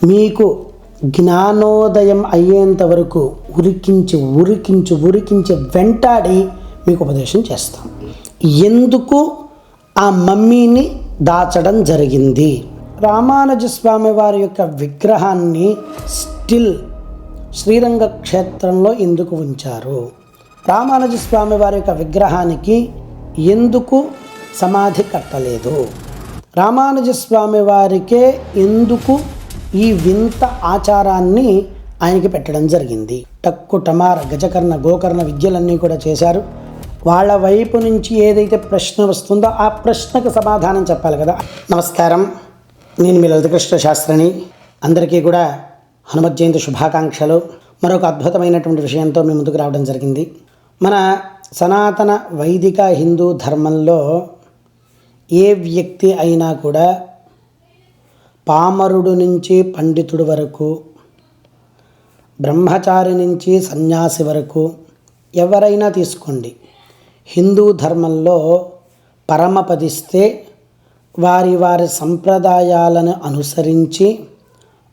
మీకు జ్ఞానోదయం అయ్యేంత వరకు ఉరికించి ఉరికించి ఉరికించి వెంటాడి మీకు ఉపదేశం చేస్తాం. ఎందుకు ఆ మమ్మీని దాచడం జరిగింది? రామానుజ స్వామి వారి యొక్క విగ్రహాన్ని స్టిల్ శ్రీరంగ క్షేత్రంలో ఎందుకు ఉంచారు? రామానుజ స్వామి వారి యొక్క విగ్రహానికి ఎందుకు సమాధి కట్టలేదు? రామానుజ స్వామి వారికే ఎందుకు ఈ వింత ఆచారాన్ని ఆయనకి పెట్టడం జరిగింది? టక్కు టమార గజకర్ణ గోకర్ణ విద్యలన్నీ కూడా చేశారు. వాళ్ళ వైపు నుంచి ఏదైతే ప్రశ్న వస్తుందో ఆ ప్రశ్నకు సమాధానం చెప్పాలి కదా. నమస్కారం, నేను మీ లలితకృష్ణ శాస్త్రిని. అందరికీ కూడా హనుమత్ జయంతి శుభాకాంక్షలు. మరొక అద్భుతమైనటువంటి విషయంతో మీ ముందుకు రావడం జరిగింది. మన సనాతన వైదిక హిందూ ధర్మంలో ఏ వ్యక్తి అయినా కూడా పామరుడు నుంచి పండితుడు వరకు, బ్రహ్మచారి నుంచి సన్యాసి వరకు ఎవరైనా తీసుకోండి, హిందూ ధర్మంలో పరమపదిస్తే వారి వారి సంప్రదాయాలను అనుసరించి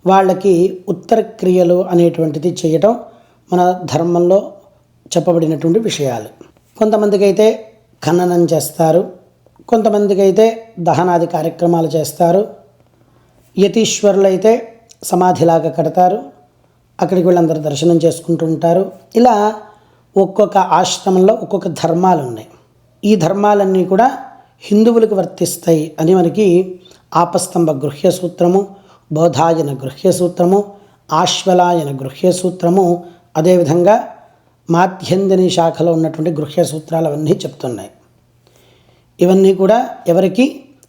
వాళ్ళకి ఉత్తర క్రియలు అనేటువంటిది చేయటం మన ధర్మంలో చెప్పబడినటువంటి విషయాలు. కొంతమందికి అయితే ఖననం చేస్తారు, కొంతమందికి అయితే దహనాది కార్యక్రమాలు చేస్తారు. యతీశ్వరులు అయితే సమాధిలాగా కడతారు, అక్కడికి వీళ్ళందరూ దర్శనం చేసుకుంటూ ఉంటారు. ఇలా ఒక్కొక్క ఆశ్రమంలో ఒక్కొక్క ధర్మాలు ఉన్నాయి. ఈ ధర్మాలన్నీ కూడా హిందువులకు వర్తిస్తాయి అని మనకి ఆపస్తంభ గృహ్య సూత్రము, బోధాయన గృహ్య సూత్రము, ఆశ్వలాయన గృహ్య సూత్రము, అదేవిధంగా మాధ్యందిని శాఖలో ఉన్నటువంటి గృహ్య సూత్రాలు అవన్నీ చెప్తున్నాయి. ఇవన్నీ కూడా ఎవరికి?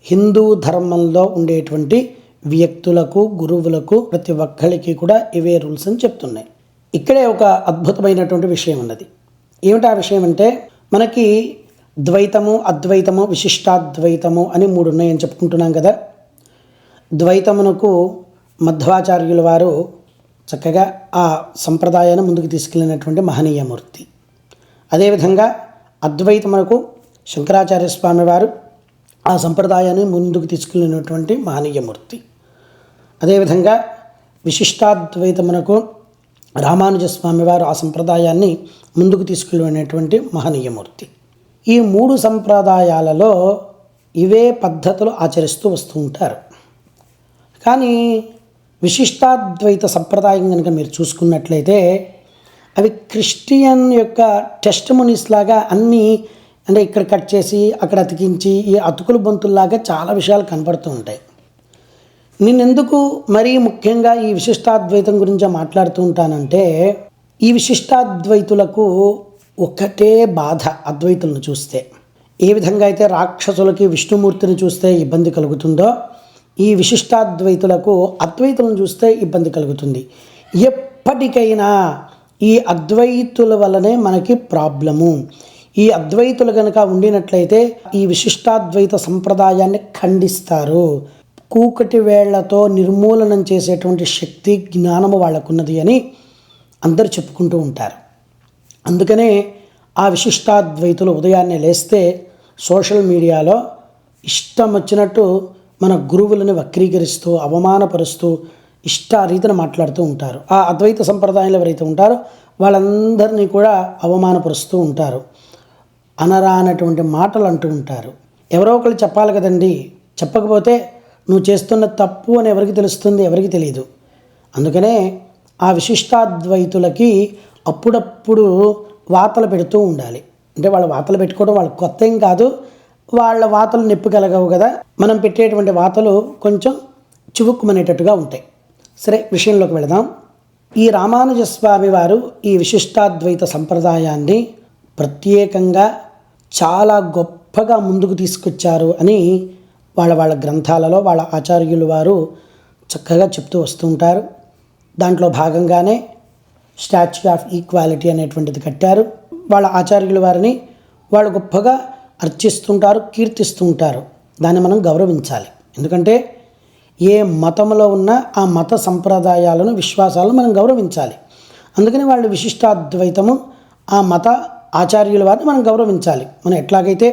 హిందూ ధర్మంలో ఉండేటువంటి వ్యక్తులకు, గురువులకు, ప్రతి ఒక్కరికి కూడా ఇవే రూల్స్ అని చెప్తున్నాయి. ఇక్కడే ఒక అద్భుతమైనటువంటి విషయం ఉన్నది. ఏమిటి ఆ విషయం అంటే, మనకి ద్వైతము, అద్వైతము, విశిష్టాద్వైతము అని మూడు ఉన్నాయని చెప్పుకుంటున్నాం కదా. ద్వైతమునకు మధ్వాచార్యుల వారు చక్కగా ఆ సంప్రదాయాన్ని ముందుకు తీసుకెళ్ళినటువంటి మహనీయమూర్తి. అదేవిధంగా అద్వైతమునకు శంకరాచార్య స్వామి వారు ఆ సంప్రదాయాన్ని ముందుకు తీసుకెళ్ళినటువంటి మహనీయమూర్తి. అదేవిధంగా విశిష్టాద్వైతమునకు రామానుజ స్వామి వారు ఆ సంప్రదాయాన్ని ముందుకు తీసుకెళ్ళినటువంటి మహనీయమూర్తి. ఈ మూడు సంప్రదాయాలలో ఇవే పద్ధతులు ఆచరిస్తూ వస్తూ ఉంటారు. కానీ విశిష్టాద్వైత సంప్రదాయం కనుక మీరు చూసుకున్నట్లయితే అవి క్రిస్టియన్ యొక్క టెస్టిమోనీస్ లాగా అన్నీ, అంటే ఇక్కడ కట్ చేసి అక్కడ అతికించి ఈ అతుకులు బొంతుల్లాగా చాలా విషయాలు కనపడుతూ ఉంటాయి. నేనెందుకు మరీ ముఖ్యంగా ఈ విశిష్టాద్వైతం గురించి మాట్లాడుతూ ఉంటానంటే, ఈ విశిష్టాద్వైతులకు ఒక్కటే బాధ. అద్వైతులను చూస్తే ఏ విధంగా అయితే రాక్షసులకి విష్ణుమూర్తిని చూస్తే ఇబ్బంది కలుగుతుందో, ఈ విశిష్టాద్వైతులకు అద్వైతులను చూస్తే ఇబ్బంది కలుగుతుంది. ఎప్పటికైనా ఈ అద్వైతుల వల్లనే మనకి ప్రాబ్లము. ఈ అద్వైతులు కనుక ఉండినట్లయితే ఈ విశిష్టాద్వైత సంప్రదాయాన్ని ఖండిస్తారు. కూకటి వేళ్లతో నిర్మూలనం చేసేటువంటి శక్తి, జ్ఞానము వాళ్ళకున్నది అని అందరూ చెప్పుకుంటూ ఉంటారు. అందుకనే ఆ విశిష్టాద్వైతులు ఉదయాన్నే లేస్తే సోషల్ మీడియాలో ఇష్టం వచ్చినట్టు మన గురువులను వక్రీకరిస్తూ, అవమానపరుస్తూ, ఇష్టారీతిని మాట్లాడుతూ ఉంటారు. ఆ అద్వైత సంప్రదాయంలో ఎవరైతే ఉంటారో వాళ్ళందరినీ కూడా అవమానపరుస్తూ ఉంటారు. అనరానటువంటి మాటలు అంటూ ఉంటారు. ఎవరో ఒకరు చెప్పాలి కదండి. చెప్పకపోతే నువ్వు చేస్తున్న తప్పు అని ఎవరికి తెలుస్తుంది? ఎవరికి తెలియదు. అందుకనే ఆ విశిష్టాద్వైతులకి అప్పుడప్పుడు వాతలు పెడుతూ ఉండాలి. అంటే వాళ్ళ వాతలు పెట్టుకోవడం వాళ్ళకి కొత్త ఏం కాదు. వాళ్ళ వాతలు నొప్పి కలగవు కదా. మనం పెట్టేటువంటి వాతలు కొంచెం చివుక్కుమనేటట్టుగా ఉంటాయి. సరే, విషయంలోకి వెళదాం. ఈ రామానుజ స్వామి వారు ఈ విశిష్టాద్వైత సంప్రదాయాన్ని ప్రత్యేకంగా చాలా గొప్పగా ముందుకు తీసుకొచ్చారు అని వాళ్ళ గ్రంథాలలో వాళ్ళ ఆచార్యులు వారు చక్కగా చెప్తూ వస్తూ ఉంటారు. దాంట్లో భాగంగానే స్టాచ్యూ ఆఫ్ ఈక్వాలిటీ అనేటువంటిది కట్టారు. వాళ్ళ ఆచార్యుల వారిని వాళ్ళు గొప్పగా అర్చిస్తుంటారు, కీర్తిస్తూ ఉంటారు. దాన్ని మనం గౌరవించాలి. ఎందుకంటే ఏ మతంలో ఉన్నా ఆ మత సంప్రదాయాలను, విశ్వాసాలను మనం గౌరవించాలి. అందుకని వాళ్ళు విశిష్టాద్వైతము, ఆ మత ఆచార్యుల వారిని మనం గౌరవించాలి. మనం ఎట్లాగైతే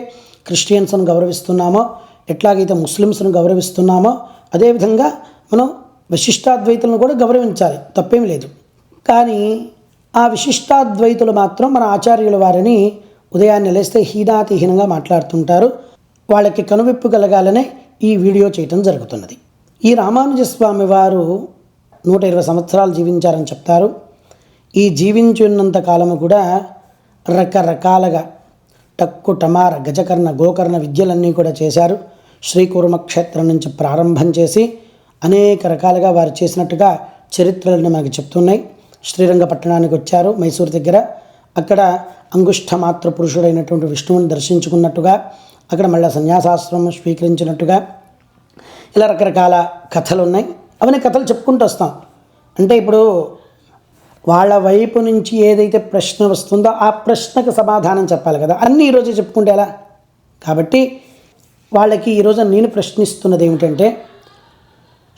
క్రిస్టియన్స్ను గౌరవిస్తున్నామో, ఎట్లాగైతే ముస్లిమ్స్ను గౌరవిస్తున్నామో, అదేవిధంగా మనం విశిష్టాద్వైతులను కూడా గౌరవించాలి, తప్పేం లేదు. కానీ ఆ విశిష్టాద్వైతులు మాత్రం మన ఆచార్యుల వారిని ఉదయాన్నే లేస్తే హీనాతిహీనంగా మాట్లాడుతుంటారు. వాళ్ళకి కనువిప్పు కలగాలనే ఈ వీడియో చేయటం జరుగుతున్నది. ఈ రామానుజస్వామి వారు 120 సంవత్సరాలు జీవించారని చెప్తారు. ఈ జీవించున్నంత కాలము కూడా రకరకాలుగా టక్కు టమార గజకర్ణ గోకర్ణ విద్యలన్నీ కూడా చేశారు. శ్రీకూర్మ క్షేత్రం నుంచి ప్రారంభం చేసి అనేక రకాలుగా వారు చేసినట్టుగా చరిత్రలను మనకు చెప్తున్నాయి. శ్రీరంగపట్టణానికి వచ్చారు, మైసూరు దగ్గర. అక్కడ అంగుష్ఠ మాత్ర పురుషుడైనటువంటి విష్ణువుని దర్శించుకున్నట్టుగా, అక్కడ మళ్ళీ సన్యాసాశ్రమం స్వీకరించినట్టుగా, ఇలా రకరకాల కథలు ఉన్నాయి. అవన్నీ కథలు చెప్పుకుంటూ వస్తాం. అంటే ఇప్పుడు వాళ్ళ వైపు నుంచి ఏదైతే ప్రశ్న వస్తుందో ఆ ప్రశ్నకు సమాధానం చెప్పాలి కదా, అన్నీ ఈరోజే చెప్పుకుంటే ఎలా? కాబట్టి వాళ్ళకి ఈరోజు నేను ప్రశ్నిస్తున్నది ఏమిటంటే,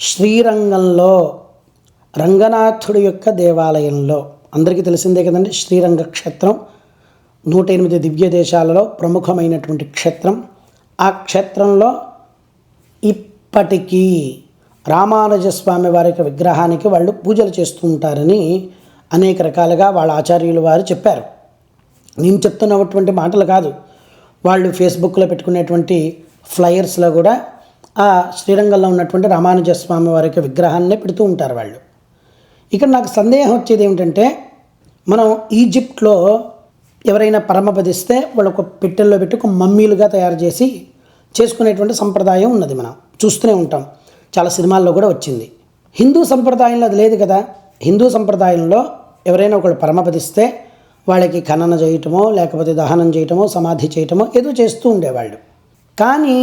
శ్రీరంగంలో రంగనాథుడి యొక్క దేవాలయంలో, అందరికీ తెలిసిందే కదండి, శ్రీరంగ క్షేత్రం 108 దివ్య దేశాలలో ప్రముఖమైనటువంటి క్షేత్రం. ఆ క్షేత్రంలో ఇప్పటికీ రామానుజస్వామి వారి యొక్క విగ్రహానికి వాళ్ళు పూజలు చేస్తూ ఉంటారని అనేక రకాలుగా వాళ్ళ ఆచార్యులు వారు చెప్పారు. నేను చెప్తున్నటువంటి మాటలు కాదు, వాళ్ళు ఫేస్బుక్లో పెట్టుకునేటువంటి ఫ్లయర్స్లో కూడా ఆ శ్రీరంగంలో ఉన్నటువంటి రామానుజస్వామి వారి యొక్క విగ్రహాన్నే పెడుతూ ఉంటారు వాళ్ళు. ఇక్కడ నాకు సందేహం వచ్చేది ఏమిటంటే, మనం ఈజిప్ట్లో ఎవరైనా పరమపదిస్తే వాళ్ళు ఒక పెట్టెల్లో పెట్టి ఒక మమ్మీలుగా తయారు చేసి చేసుకునేటువంటి సంప్రదాయం ఉన్నది, మనం చూస్తూనే ఉంటాం, చాలా సినిమాల్లో కూడా వచ్చింది. హిందూ సంప్రదాయంలో అది లేదు కదా. హిందూ సంప్రదాయంలో ఎవరైనా ఒకళ్ళు పరమపదిస్తే వాళ్ళకి ఖనన చేయటమో లేకపోతే దహనం చేయటమో సమాధి చేయటమో ఏదో చేస్తూ ఉండేవాళ్ళు. కానీ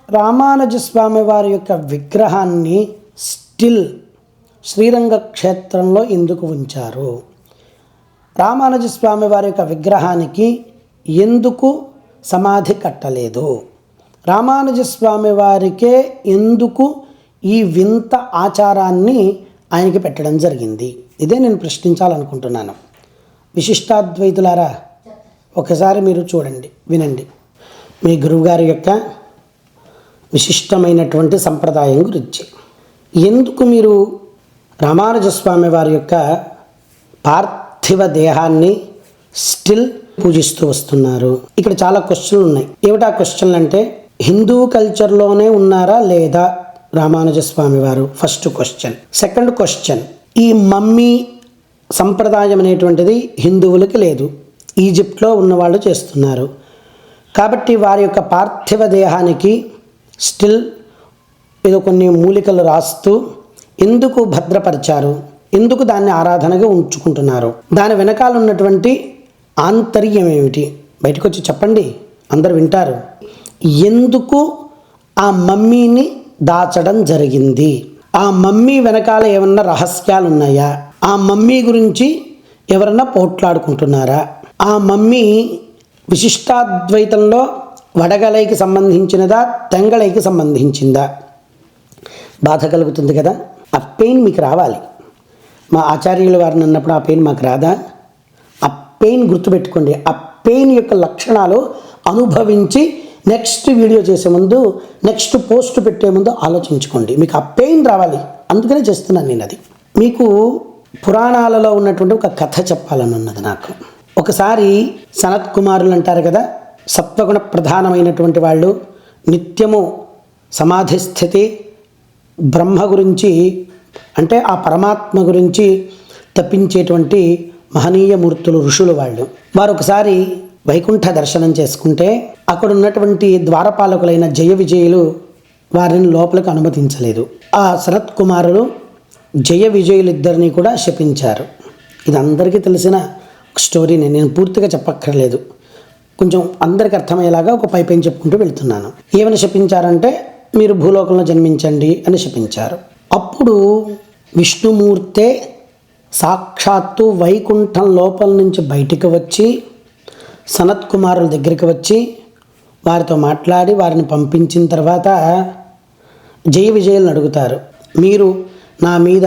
రామానుజస్వామి వారి యొక్క విగ్రహాన్ని స్టిల్ శ్రీరంగ క్షేత్రంలో ఎందుకు ఉంచారు? రామానుజస్వామి వారి యొక్క విగ్రహానికి ఎందుకు సమాధి కట్టలేదు? రామానుజస్వామి వారికే ఎందుకు ఈ వింత ఆచారాన్ని ఆయనకి పెట్టడం జరిగింది? ఇదే నేను ప్రశ్నించాలనుకుంటున్నాను. విశిష్టాద్వైతులారా, ఒకసారి మీరు చూడండి, వినండి, మీ గురువుగారి యొక్క విశిష్టమైనటువంటి సంప్రదాయం గురించి. ఎందుకు మీరు రామానుజస్వామి వారి యొక్క పార్థివ దేహాన్ని స్టిల్ పూజిస్తూ వస్తున్నారు? ఇక్కడ చాలా క్వశ్చన్లు ఉన్నాయి. ఏమిటా క్వశ్చన్లు అంటే, హిందూ కల్చర్లోనే ఉన్నారా లేదా రామానుజస్వామి వారు? First question. సెకండ్ క్వశ్చన్, ఈ మమ్మీ సంప్రదాయం అనేటువంటిది హిందువులకి లేదు, ఈజిప్ట్లో ఉన్నవాళ్ళు చేస్తున్నారు. కాబట్టి వారి యొక్క పార్థివ దేహానికి స్టిల్ ఏదో కొన్ని మూలికలు రాస్తూ ఎందుకు భద్రపరిచారు? ఎందుకు దాన్ని ఆరాధనగా ఉంచుకుంటున్నారు? దాని వెనకాల ఉన్నటువంటి ఆంతర్యం ఏమిటి? బయటకు వచ్చి చెప్పండి, అందరు వింటారు. ఎందుకు ఆ మమ్మీని దాచడం జరిగింది? ఆ మమ్మీ వెనకాల ఏమన్నా రహస్యాలు ఉన్నాయా? ఆ మమ్మీ గురించి ఎవరన్నా పోట్లాడుకుంటున్నారా? ఆ మమ్మీ విశిష్టాద్వైతంలో వడగలైకి సంబంధించినదా, తెంగళైకి సంబంధించిందా? బాధ కలుగుతుంది కదా. ఆ పెయిన్ మీకు రావాలి. మా ఆచార్యుల వారిని అన్నప్పుడు ఆ పెయిన్ మాకు రాదా? ఆ పెయిన్ గుర్తుపెట్టుకోండి. ఆ పెయిన్ యొక్క లక్షణాలు అనుభవించి నెక్స్ట్ వీడియో చేసే ముందు, నెక్స్ట్ పోస్ట్ పెట్టే ముందు ఆలోచించుకోండి. మీకు ఆ పెయిన్ రావాలి, అందుకనే చేస్తున్నాను నేను. అది మీకు పురాణాలలో ఉన్నటువంటి ఒక కథ చెప్పాలని ఉన్నది నాకు. ఒకసారి సనత్ కుమారులు అంటారు కదా, సత్వగుణ ప్రధానమైనటువంటి వాళ్ళు, నిత్యము సమాధి స్థితి, బ్రహ్మ గురించి అంటే ఆ పరమాత్మ గురించి తప్పించేటువంటి మహనీయ మూర్తులు, ఋషులు వాళ్ళు. వారు ఒకసారి వైకుంఠ దర్శనం చేసుకుంటే అక్కడ ఉన్నటువంటి ద్వారపాలకులైన జయ విజయులు వారిని లోపలికి అనుమతించలేదు. ఆ శరత్ కుమారులు జయ విజయులిద్దరినీ కూడా శపించారు. ఇది అందరికీ తెలిసిన స్టోరీని నేను పూర్తిగా చెప్పక్కర్లేదు, కొంచెం అందరికి అర్థమయ్యేలాగా ఒక పైపైన చెప్పుకుంటూ వెళ్తున్నాను. ఏమని శపించారంటే, మీరు భూలోకంలో జన్మించండి అని శపించారు. అప్పుడు విష్ణుమూర్తే సాక్షాత్తు వైకుంఠం లోపల నుంచి బయటికి వచ్చి సనత్ కుమారుల దగ్గరికి వచ్చి వారితో మాట్లాడి వారిని పంపించిన తర్వాత జయ విజయులను అడుగుతారు, మీరు నా మీద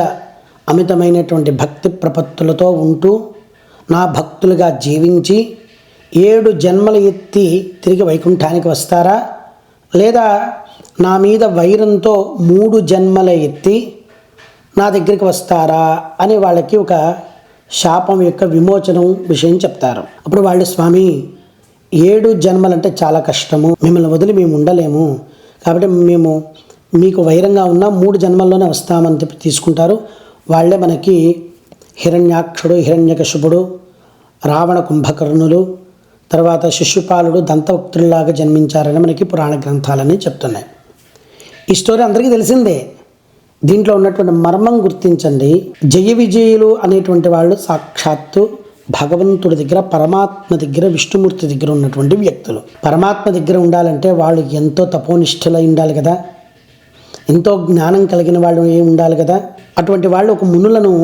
అమితమైనటువంటి భక్తి ప్రపత్తులతో ఉంటూ నా భక్తులుగా జీవించి 7 జన్మలు ఎత్తి తిరిగి వైకుంఠానికి వస్తారా, లేదా నా మీద వైరంతో 3 జన్మల ఎత్తి నా దగ్గరికి వస్తారా అని వాళ్ళకి ఒక శాపం యొక్క విమోచనం విషయం చెప్తారు. అప్పుడు వాళ్ళు, స్వామి 7 జన్మలంటే చాలా కష్టము, మిమ్మల్ని వదిలి మేము ఉండలేము, కాబట్టి మేము మీకు వైరంగా ఉన్న 3 జన్మల్లోనే వస్తామని చెప్పి తీసుకుంటారు. వాళ్ళే మనకి హిరణ్యాక్షుడు, హిరణ్యకశిపుడు, రావణ కుంభకర్ణులు, తర్వాత శిశుపాలుడు దంతవక్తుల్లాగా జన్మించారని మనకి పురాణ గ్రంథాలన్నీ చెప్తున్నాయి. ఈ స్టోరీ అందరికీ తెలిసిందే. దీంట్లో ఉన్నటువంటి మర్మం గుర్తించండి. జయ విజయులు అనేటువంటి వాళ్ళు సాక్షాత్తు భగవంతుడి దగ్గర, పరమాత్మ దగ్గర, విష్ణుమూర్తి దగ్గర ఉన్నటువంటి వ్యక్తులు. పరమాత్మ దగ్గర ఉండాలంటే వాళ్ళు ఎంతో తపోనిష్ఠులై ఉండాలి కదా, ఎంతో జ్ఞానం కలిగిన వాళ్ళు ఉండాలి కదా. అటువంటి వాళ్ళు ఒక మునులను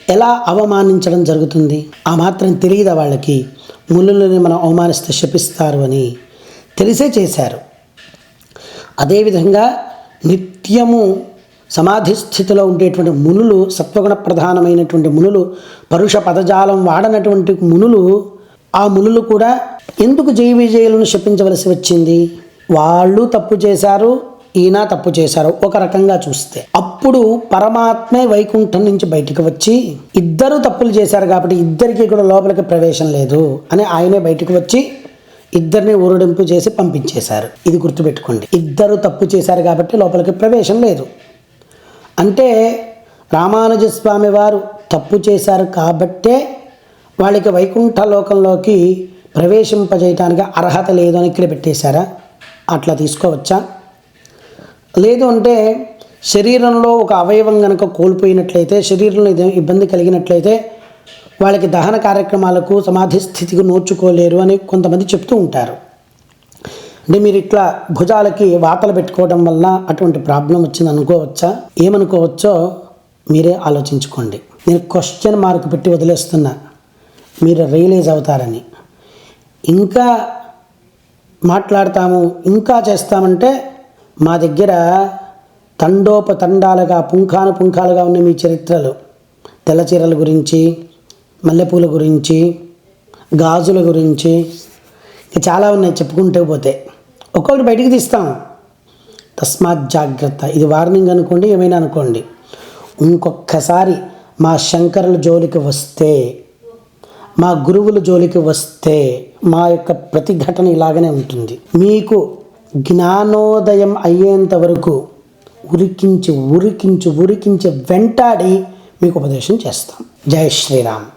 ఎలా అవమానించడం జరుగుతుంది? ఆ మాత్రం తెలియదా వాళ్ళకి? మునులని మనం అవమానిస్తే శపిస్తారు అని తెలిసే చేశారు. అదేవిధంగా నిత్యము సమాధి స్థితిలో ఉండేటువంటి మునులు, సత్వగుణ ప్రధానమైనటువంటి మునులు, పరుష పదజాలం వాడనటువంటి మునులు, ఆ మునులు కూడా ఎందుకు జయ విజయులను శపించవలసి వచ్చింది? వాళ్ళు తప్పు చేశారు, ఈయన తప్పు చేశారు ఒక రకంగా చూస్తే. అప్పుడు పరమాత్మే వైకుంఠం నుంచి బయటికి వచ్చి, ఇద్దరు తప్పులు చేశారు కాబట్టి ఇద్దరికి కూడా లోపలికి ప్రవేశం లేదు అని ఆయనే బయటికి వచ్చి ఇద్దరిని ఊరడింపు చేసి పంపించేశారు. ఇది గుర్తుపెట్టుకోండి. ఇద్దరు తప్పు చేశారు కాబట్టి లోపలికి ప్రవేశం లేదు. అంటే రామానుజ స్వామి వారు తప్పు చేశారు కాబట్టే వాళ్ళకి వైకుంఠ లోకంలోకి ప్రవేశింపజేయటానికి అర్హత లేదు అని ఇక్కడ పెట్టేశారా? అట్లా తీసుకోవచ్చా? లేదు అంటే శరీరంలో ఒక అవయవం కనుక కోల్పోయినట్లయితే, శరీరంలో ఇబ్బంది కలిగినట్లయితే వాళ్ళకి దహన కార్యక్రమాలకు, సమాధి స్థితికి నోచుకోలేరు అని కొంతమంది చెప్తూ ఉంటారు. అంటే మీరు ఇట్లా భుజాలకి వాతలు పెట్టుకోవడం వల్ల అటువంటి ప్రాబ్లం వచ్చింది అనుకోవచ్చా? ఏమనుకోవచ్చో మీరే ఆలోచించుకోండి. నేను క్వశ్చన్ మార్క్ పెట్టి వదిలేస్తున్నా, మీరు రియలైజ్ అవుతారని. ఇంకా మాట్లాడతాము, ఇంకా చేస్తామంటే మా దగ్గర తండోపతండాలుగా, పుంఖాలుగా ఉన్న మీ చరిత్రలు, తెల్ల చీరల గురించి, మల్లెపూల గురించి, గాజుల గురించి ఇంకా చాలా ఉన్నాయి చెప్పుకుంటూ పోతే. ఒక్కొక్కటి బయటికి తీస్తాం. తస్మాత్ జాగ్రత్త. ఇది వార్నింగ్ అనుకోండి, ఏమైనా అనుకోండి. ఇంకొక్కసారి మా శంకరుల జోలికి వస్తే, మా గురువుల జోలికి వస్తే మా యొక్క ప్రతిఘటన ఇలాగనే ఉంటుంది. మీకు జ్ఞానోదయం అయ్యేంత వరకు ఉరికించి వెంటాడి మీకు ఉపదేశం చేస్తాం. జై శ్రీరామ్.